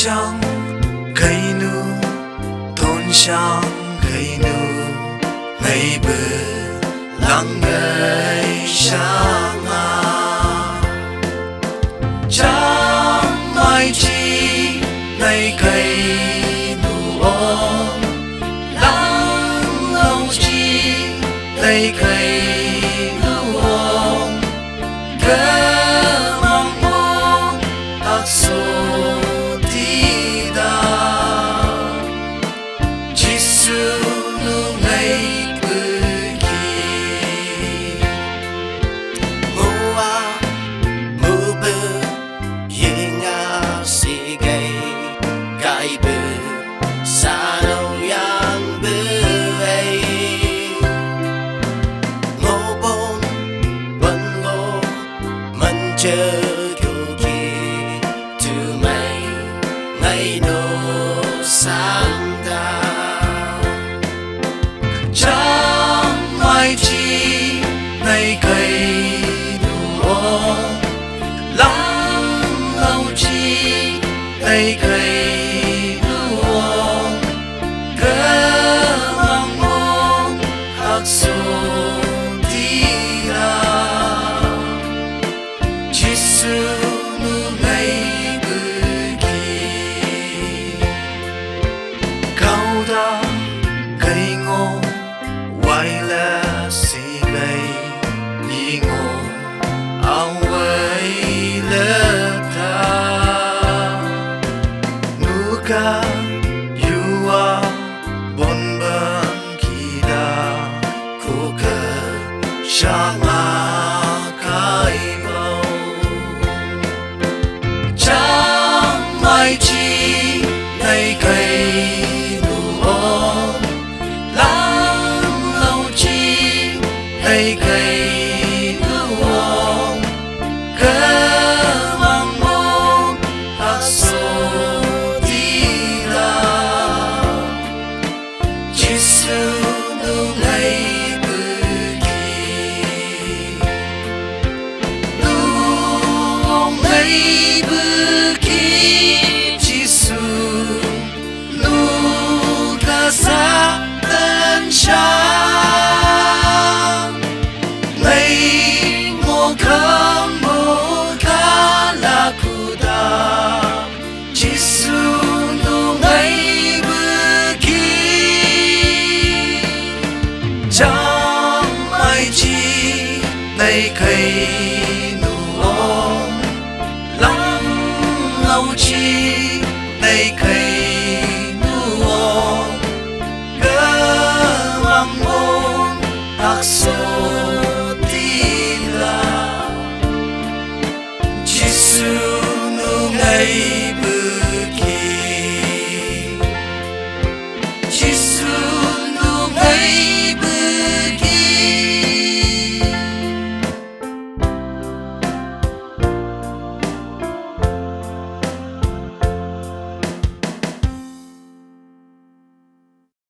Chang Ngeibü Thôn Chang Ngeibü Ngeibü lắng ngây Chang Chang mai chi nay cây nụ ôm lắng lâu chi nay cây nụ ôm cơ mong mong ác số đi đà Jisu nu Ngeibü Ngeibü Sangle Nyimang ngô bôn bần ngô mình chờ kiểu kỳ từ mây ngày nô sang ta chẳng mai chi nay cây đủ ôm lắng lâu chi nay cây Jisu nu Ngeibü Cao đã cây ngô quay là xì gầy nhị ngô áo vây lớp ta nu ca yu a bon ban kỳ đà cô cơ Chang mai chi nay cây nụ ôm lắng lâu chi nay cây nụ ôm cơ mong mong ác số đi đà Jisu nu Ngeibü nu Ngeibü sa tân Chang ngày ngô khâm mô khá là cụ đà Jisu nu Ngeibü chẳng mai chi nay cây nụ ôm lắng lâu chi nay cây so